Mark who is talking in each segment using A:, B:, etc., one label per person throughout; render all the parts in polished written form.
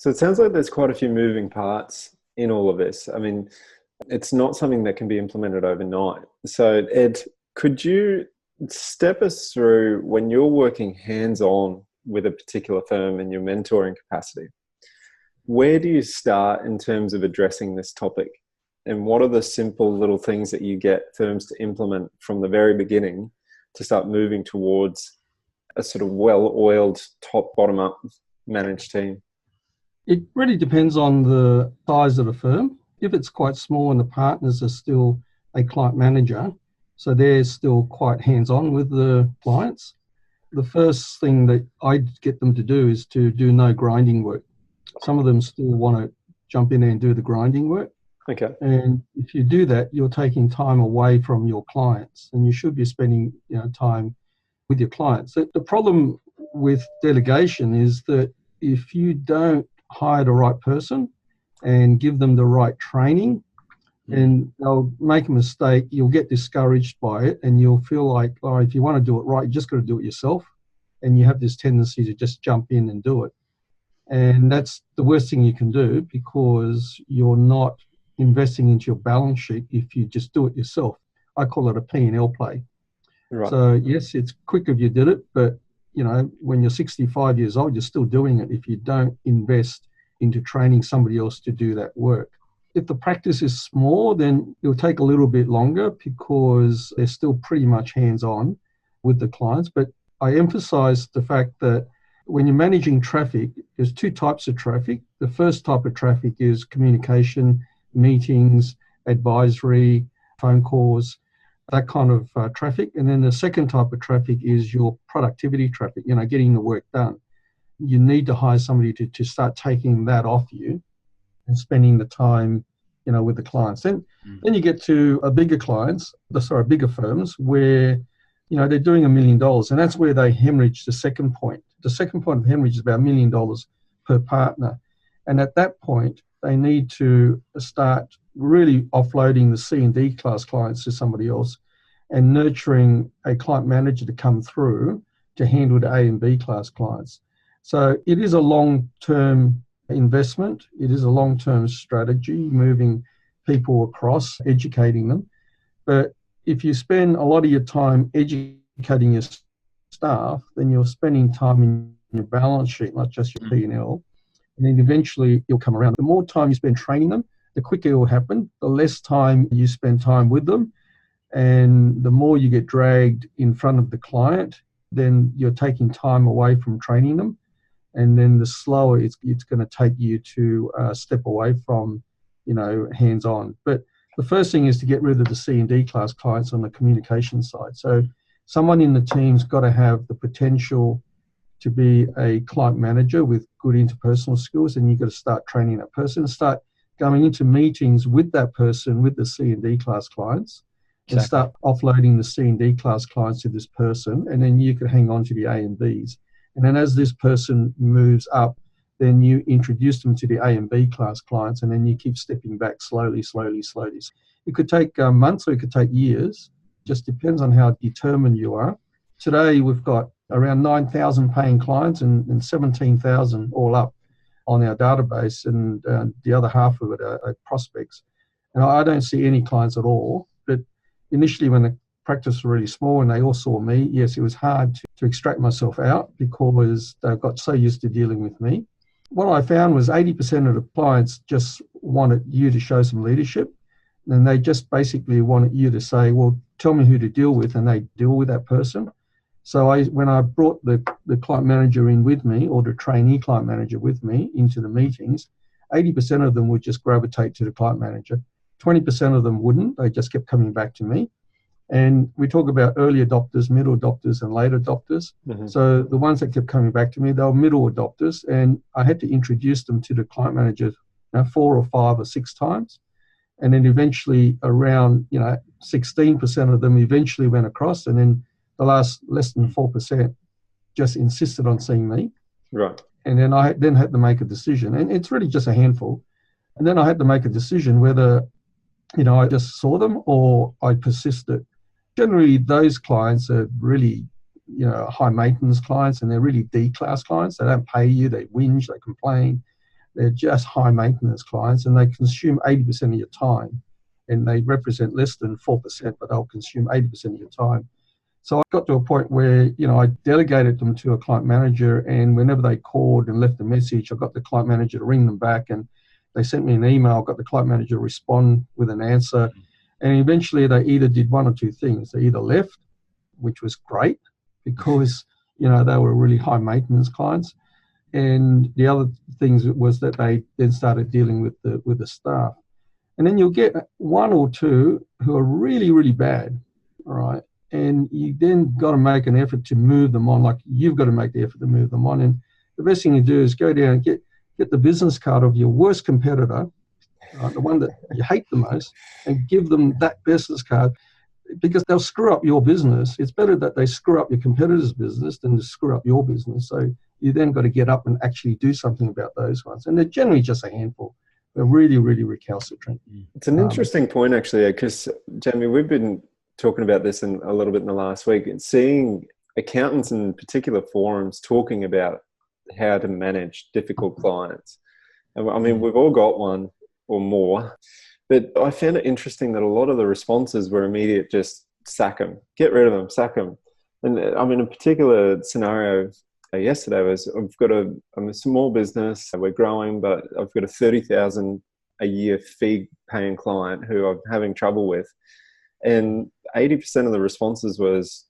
A: So it sounds like there's quite a few moving parts in all of this. I mean, it's not something that can be implemented overnight. So Ed, could you step us through when you're working hands-on with a particular firm in your mentoring capacity? Where do you start in terms of addressing this topic? And what are the simple little things that you get firms to implement from the very beginning to start moving towards a sort of well-oiled top bottom-up managed team?
B: It really depends on the size of the firm. If it's quite small and the partners are still a client manager, so they're still quite hands-on with the clients, the first thing that I get them to do is to do no grinding work. Some of them still want to jump in there and do the grinding work.
A: Okay.
B: And if you do that, you're taking time away from your clients, and you should be spending time with your clients. The problem with delegation is that if you don't hire the right person and give them the right training, and they'll make a mistake, you'll get discouraged by it, and you'll feel like, oh, if you want to do it right, you just got to do it yourself. And you have this tendency to just jump in and do it. And that's the worst thing you can do, because you're not investing into your balance sheet if you just do it yourself. I call it a P&L play.
A: Right.
B: So yes, it's quick if you did it, but when you're 65 years old, you're still doing it if you don't invest into training somebody else to do that work. If the practice is small, then it'll take a little bit longer because they're still pretty much hands-on with the clients. But I emphasize the fact that when you're managing traffic, there's two types of traffic. The first type of traffic is communication, meetings, advisory, phone calls, that kind of traffic. And then the second type of traffic is your productivity traffic, getting the work done. You need to hire somebody to start taking that off you and spending the time, with the clients. Then you get to bigger firms where, they're doing $1 million, and that's where they hemorrhage the second point. The second point of hemorrhage is about $1 million per partner. And at that point, they need to start really offloading the C and D class clients to somebody else and nurturing a client manager to come through to handle the A and B class clients. So it is a long-term investment. It is a long-term strategy, moving people across, educating them. But if you spend a lot of your time educating your staff, then you're spending time in your balance sheet, not just your P&L. And then eventually you'll come around. The more time you spend training them, the quicker it will happen. The less time you spend time with them, and the more you get dragged in front of the client, then you're taking time away from training them. And then the slower it's going to take you to step away from, hands-on. But the first thing is to get rid of the C and D class clients on the communication side. So someone in the team's got to have the potential to be a client manager with good interpersonal skills, and you've got to start training that person, start going into meetings with that person, with the C and D class clients, and start offloading the C and D class clients to this person, and then you can hang on to the A and Bs. And then as this person moves up, then you introduce them to the A and B class clients, and then you keep stepping back slowly. It could take months or it could take years. Just depends on how determined you are. Today, we've got around 9,000 paying clients and 17,000 all up on our database, and the other half of it are prospects. And I don't see any clients at all. But initially, when the practice was really small and they all saw me, yes, it was hard to extract myself out because they got so used to dealing with me. What I found was 80% of the clients just wanted you to show some leadership, and they just basically wanted you to say, well, tell me who to deal with, and they deal with that person. So when I brought the client manager in with me, or the trainee client manager with me into the meetings, 80% of them would just gravitate to the client manager. 20% of them wouldn't. They just kept coming back to me. And we talk about early adopters, middle adopters, and late adopters. So the ones that kept coming back to me, they were middle adopters, and I had to introduce them to the client manager 4 or 5 or 6 times. And then eventually around, 16% of them eventually went across, and then the less than 4% just insisted on seeing me.
A: Right.
B: And then I then had to make a decision, and it's really just a handful. And then I had to make a decision whether, I just saw them or I persisted. Generally, those clients are really, high maintenance clients, and they're really D-class clients. They don't pay you, they whinge, they complain. They're just high maintenance clients, and they consume 80% of your time. And they represent less than 4%, but they'll consume 80% of your time. So I got to a point where, I delegated them to a client manager, and whenever they called and left a message, I got the client manager to ring them back, and they sent me an email, got the client manager to respond with an answer. And eventually they either did one or two things. They either left, which was great because, they were really high maintenance clients. And the other things was that they then started dealing with the staff. And then you'll get one or two who are really, really bad, all right? And you then got to make an effort to move them on. Like, you've got to make the effort to move them on. And the best thing you do is go down and get the business card of your worst competitor, the one that you hate the most, and give them that business card, because they'll screw up your business. It's better that they screw up your competitor's business than to screw up your business. So you then got to get up and actually do something about those ones. And they're generally just a handful. They're really, really recalcitrant.
A: It's an interesting point, actually, because, Jamie, we've been talking about this a little bit in the last week, and seeing accountants in particular forums talking about how to manage difficult clients. I mean, we've all got one or more, but I found it interesting that a lot of the responses were immediate, just sack them, get rid of them, sack them. And I mean, a particular scenario yesterday was, I'm a small business, we're growing, but I've got a $30,000 a year fee paying client who I'm having trouble with. And 80% of the responses was,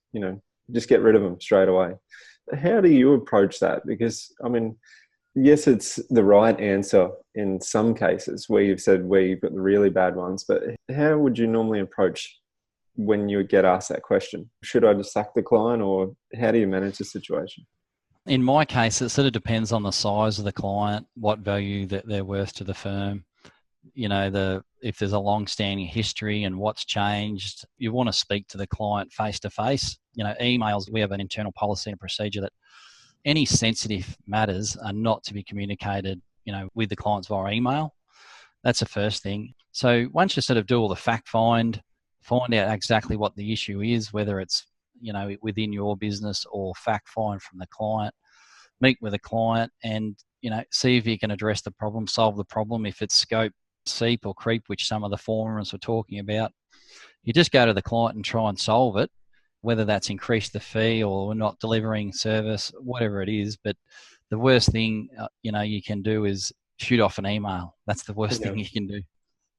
A: just get rid of them straight away. How do you approach that? Because, I mean, yes, it's the right answer in some cases where you've said where you've got the really bad ones, but how would you normally approach when you get asked that question? Should I just sack the client, or how do you manage the situation?
C: In my case, it sort of depends on the size of the client, what value that they're worth to the firm. If there's a long-standing history and what's changed, you want to speak to the client face-to-face. Emails, we have an internal policy and procedure that any sensitive matters are not to be communicated, with the clients via email. That's the first thing. So once you sort of do all the fact find out exactly what the issue is, whether it's, within your business or fact find from the client, meet with the client and, see if you can address the problem, solve the problem. If it's scope, seep or creep, which some of the forums were talking about, you just go to the client and try and solve it, whether that's increase the fee or not delivering service, whatever it is. But the worst thing, you can do is shoot off an email. That's the worst thing you can do.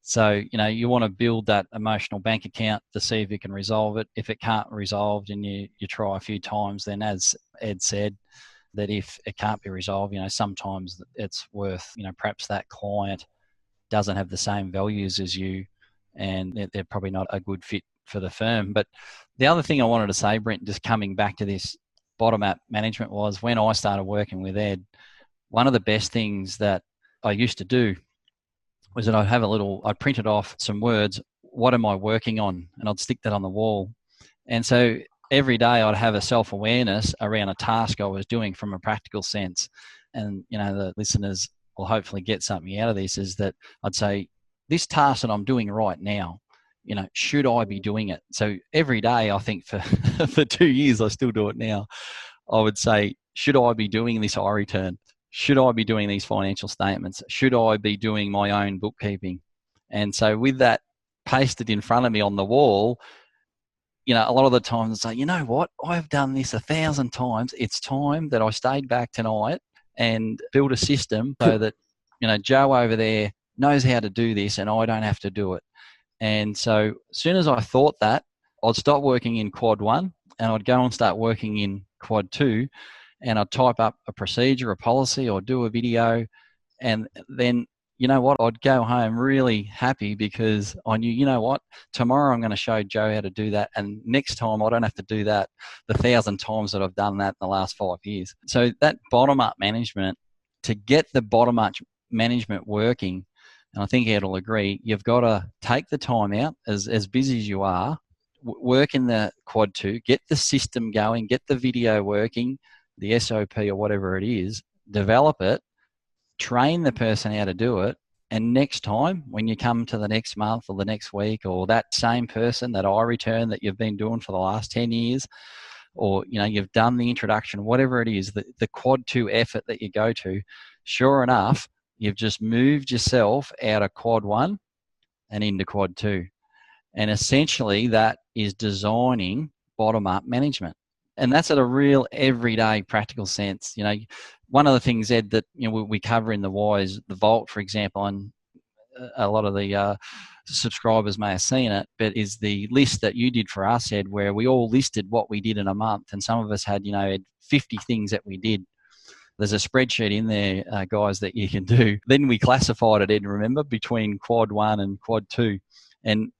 C: So, you want to build that emotional bank account to see if you can resolve it. If it can't resolve and you try a few times, then as Ed said, that if it can't be resolved, sometimes it's worth, perhaps that client doesn't have the same values as you and they're probably not a good fit for the firm. But the other thing I wanted to say, Brent, just coming back to this bottom-up management, was when I started working with Ed, one of the best things that I used to do was that I'd printed off some words, what am I working on? And I'd stick that on the wall. And so every day I'd have a self-awareness around a task I was doing from a practical sense. And, the listeners will hopefully get something out of this, is that I'd say, this task that I'm doing right now, should I be doing it? So every day, I think for 2 years, I still do it now. I would say, should I be doing this I return? Should I be doing these financial statements? Should I be doing my own bookkeeping? And so with that pasted in front of me on the wall, a lot of the times I say, you know what? I've done this 1,000 times. It's time that I stayed back tonight and build a system so that, Joe over there knows how to do this and I don't have to do it. And so as soon as I thought that, I'd stop working in quad 1 and I'd go and start working in quad 2, and I'd type up a procedure, a policy, or do a video. And then, I'd go home really happy because I knew, tomorrow I'm going to show Joe how to do that. And next time I don't have to do that the 1,000 times that I've done that in the last 5 years. So that bottom-up management, to get the bottom-up management working, and I think Ed will agree, you've got to take the time out, as busy as you are, work in the quad 2, get the system going, get the video working, the SOP or whatever it is, develop it, train the person how to do it, and next time when you come to the next month or the next week, or that same person, that I return that you've been doing for the last 10 years, or you've done the introduction, whatever it is, the quad 2 effort that you go to, sure enough, you've just moved yourself out of quad 1 and into quad 2. And essentially that is designing bottom-up management. And that's at a real everyday practical sense. One of the things, Ed, that we cover in the Wize, the Vault, for example, and a lot of the subscribers may have seen it, but is the list that you did for us, Ed, where we all listed what we did in a month, and some of us had 50 things that we did. There's a spreadsheet in there, guys, that you can do. Then we classified it, Ed, remember, between quad 1 and quad 2. And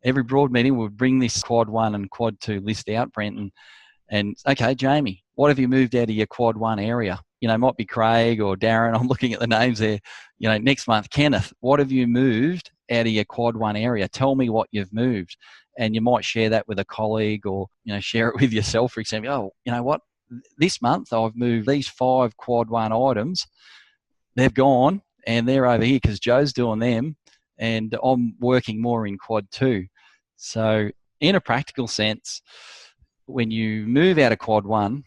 C: every broad meeting would bring this quad 1 and quad 2 list out, Brenton. And okay, Jamie, what have you moved out of your quad 1 area? Might be Craig or Darren. I'm looking at the names there. Next month, Kenneth, what have you moved out of your quad 1 area? Tell me what you've moved. And you might share that with a colleague, or, share it with yourself, for example. Oh, you know what? This month I've moved these 5 quad 1 items. They've gone and they're over here because Joe's doing them, and I'm working more in quad 2. So in a practical sense, when you move out of quad 1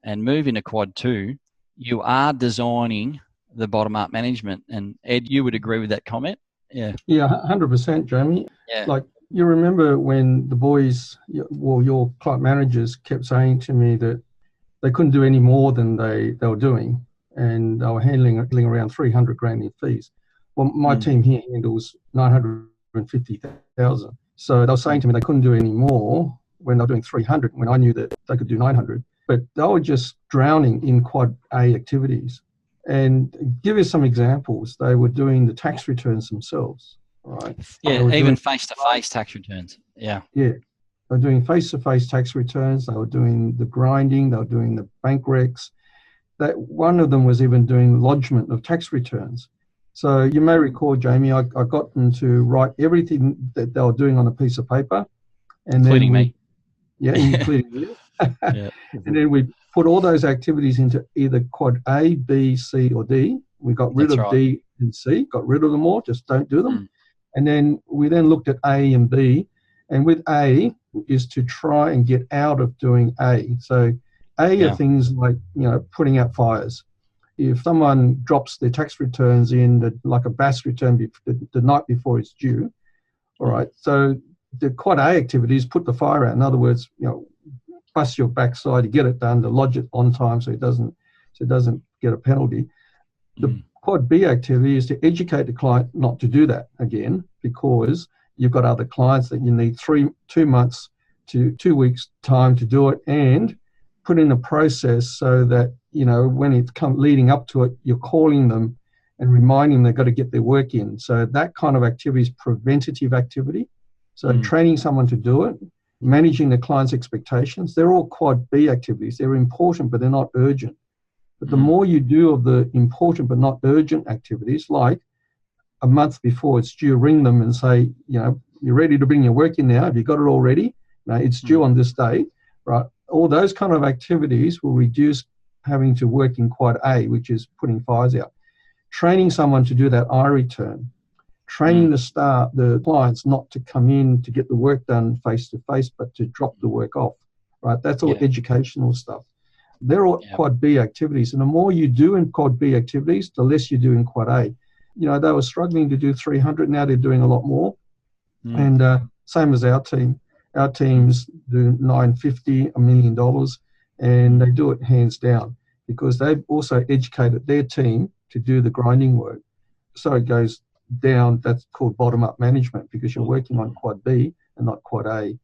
C: and move into quad 2, you are designing the bottom-up management. And Ed, you would agree with that comment? Yeah.
B: Yeah, 100%, Jamie.
C: Yeah.
B: Like, you remember when the boys, your client managers, kept saying to me that they couldn't do any more than they were doing, and they were handling around 300 grand in fees. Well, my team here handles 950,000. So they were saying to me they couldn't do any more when they were doing 300, when I knew that they could do 900. But they were just drowning in quad A activities. And give you some examples, they were doing the tax returns themselves, right?
C: Yeah, even face-to-face tax returns. Yeah.
B: Yeah. They were doing face-to-face tax returns. They were doing the grinding. They were doing the bank recs. That one of them was even doing lodgement of tax returns. So you may recall, Jamie, I got them to write everything that they were doing on a piece of paper. And
C: including me.
B: Yeah, including you.
C: Yeah.
B: And then we put all those activities into either quad A, B, C, or D. We got rid of D and C, got rid of them all, just don't do them. And then we looked at A and B. And with A is to try and get out of doing A. So A are things like, putting out fires. If someone drops their tax returns in, like a BAS return the night before it's due, all right, so the quad A activities put the fire out. In other words, bust your backside to get it done, to lodge it on time so it doesn't get a penalty. The quad B activity is to educate the client not to do that again, because you've got other clients that you need 2 months to 2 weeks time to do it, and put in a process so that, when it comes leading up to it, you're calling them and reminding them they've got to get their work in. So that kind of activity is preventative activity. So training someone to do it, managing the client's expectations, they're all quad B activities. They're important, but they're not urgent. But the more you do of the important but not urgent activities, like a month before it's due, ring them and say, you're ready to bring your work in now. Have you got it all ready? No, it's due on this day, right? All those kind of activities will reduce having to work in quad A, which is putting fires out. Training someone to do that I return. Training the clients not to come in to get the work done face to face, but to drop the work off, right? That's all educational stuff. They're all quad B activities. And the more you do in quad B activities, the less you do in quad A. They were struggling to do 300. Now they're doing a lot more. And same as our team. Our teams do 950, $1 million, and they do it hands down because they've also educated their team to do the grinding work. So it goes down. That's called bottom-up management, because you're working on quad B and not quad A.